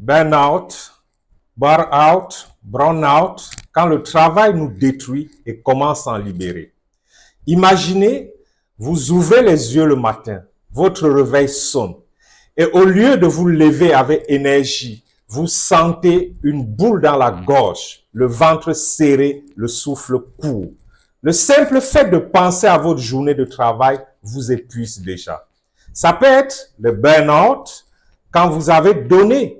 burn-out, bar-out, brown-out, quand le travail nous détruit et commence à en libérer. Imaginez, vous ouvrez les yeux le matin, votre réveil sonne, et au lieu de vous lever avec énergie, vous sentez une boule dans la gorge, le ventre serré, le souffle court. Le simple fait de penser à votre journée de travail vous épuise déjà. Ça peut être le burn-out quand vous avez donné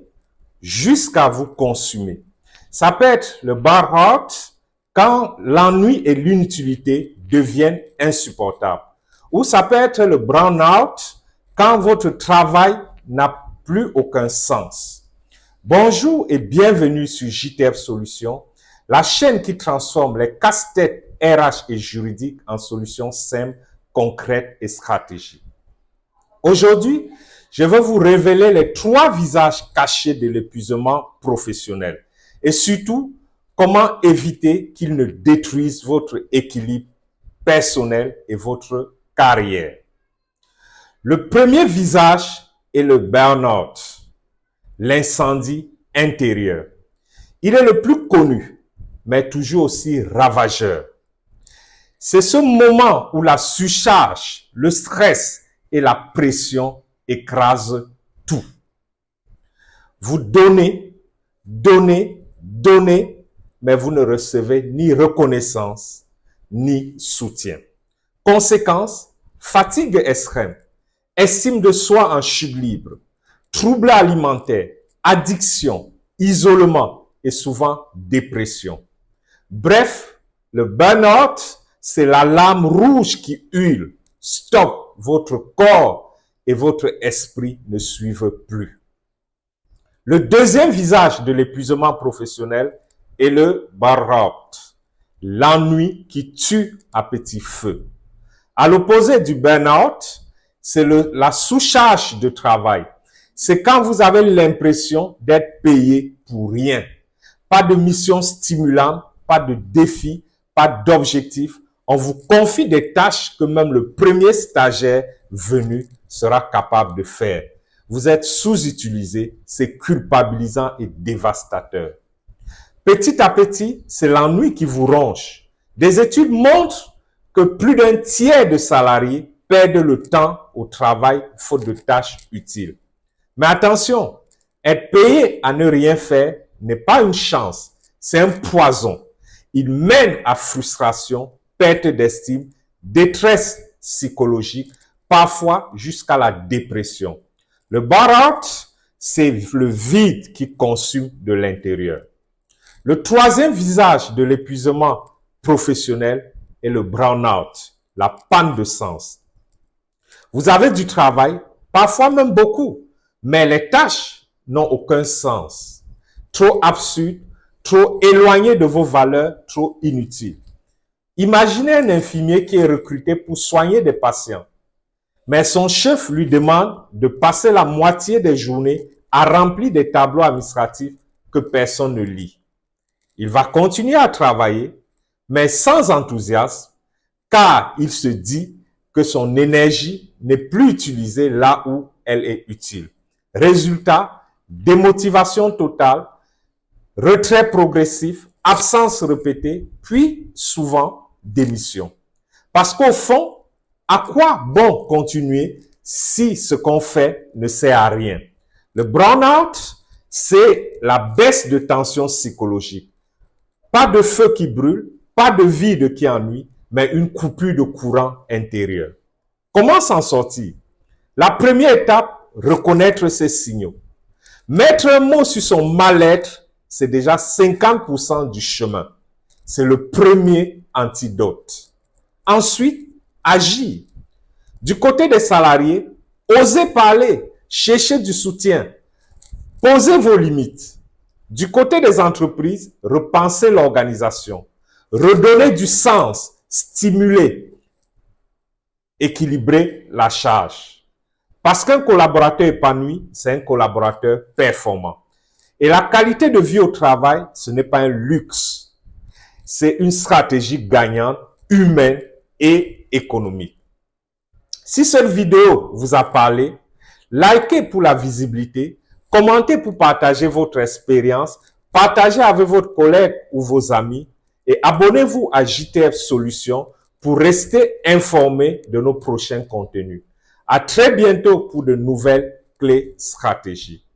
jusqu'à vous consumer. Ça peut être le bar-out quand l'ennui et l'inutilité deviennent insupportables. Ou ça peut être le brown-out quand votre travail n'a plus aucun sens. Bonjour et bienvenue sur JTF Solutions, la chaîne qui transforme les casse-têtes RH et juridiques en solutions simples, concrètes et stratégiques. Aujourd'hui, je vais vous révéler les 3 visages cachés de l'épuisement professionnel et surtout, comment éviter qu'il ne détruise votre équilibre personnel et votre carrière. Le premier visage est le burn-out, l'incendie intérieur. Il est le plus connu, mais toujours aussi ravageur. C'est ce moment où la surcharge, le stress et la pression écrasent tout. Vous donnez, mais vous ne recevez ni reconnaissance, ni soutien. Conséquence, fatigue extrême, estime de soi en chute libre, troubles alimentaires, addiction, isolement et souvent dépression. Bref, le burn-out, c'est l'alarme rouge qui hurle. Stop, votre corps et votre esprit ne suivent plus. Le deuxième visage de l'épuisement professionnel est le burn-out, l'ennui qui tue à petit feu. À l'opposé du burn-out, c'est la sous-charge de travail. C'est quand vous avez l'impression d'être payé pour rien. Pas de mission stimulante, pas de défi, pas d'objectif. On vous confie des tâches que même le premier stagiaire venu sera capable de faire. Vous êtes sous-utilisé, c'est culpabilisant et dévastateur. Petit à petit, c'est l'ennui qui vous ronge. Des études montrent que plus d'un tiers de salariés perdent le temps au travail faute de tâches utiles. Mais attention, être payé à ne rien faire n'est pas une chance, c'est un poison. Il mène à frustration, perte d'estime, détresse psychologique, parfois jusqu'à la dépression. Le burn-out, c'est le vide qui consume de l'intérieur. Le troisième visage de l'épuisement professionnel est le burn-out, la panne de sens. Vous avez du travail, parfois même beaucoup, mais les tâches n'ont aucun sens. Trop absurdes, trop éloignées de vos valeurs, trop inutiles. Imaginez un infirmier qui est recruté pour soigner des patients, mais son chef lui demande de passer la moitié des journées à remplir des tableaux administratifs que personne ne lit. Il va continuer à travailler, mais sans enthousiasme, car il se dit que son énergie n'est plus utilisée là où elle est utile. Résultat, démotivation totale, retrait progressif, absence répétée, puis souvent démission. Parce qu'au fond, à quoi bon continuer si ce qu'on fait ne sert à rien? Le burn-out, c'est la baisse de tension psychologique. Pas de feu qui brûle, pas de vide qui ennuie, mais une coupure de courant intérieur. Comment s'en sortir? La première étape, reconnaître ces signaux. Mettre un mot sur son mal-être, c'est déjà 50% du chemin. C'est le premier antidote. Ensuite, agir. Du côté des salariés, osez parler, cherchez du soutien, posez vos limites. Du côté des entreprises, repensez l'organisation, redonnez du sens, stimulez, équilibrez la charge. Parce qu'un collaborateur épanoui, c'est un collaborateur performant. Et la qualité de vie au travail, ce n'est pas un luxe. C'est une stratégie gagnante, humaine et économique. Si cette vidéo vous a parlé, likez pour la visibilité, Commentez pour partager votre expérience, partagez avec votre collègue ou vos amis et abonnez-vous à JTF Solutions pour rester informé de nos prochains contenus. À très bientôt pour de nouvelles clés stratégiques.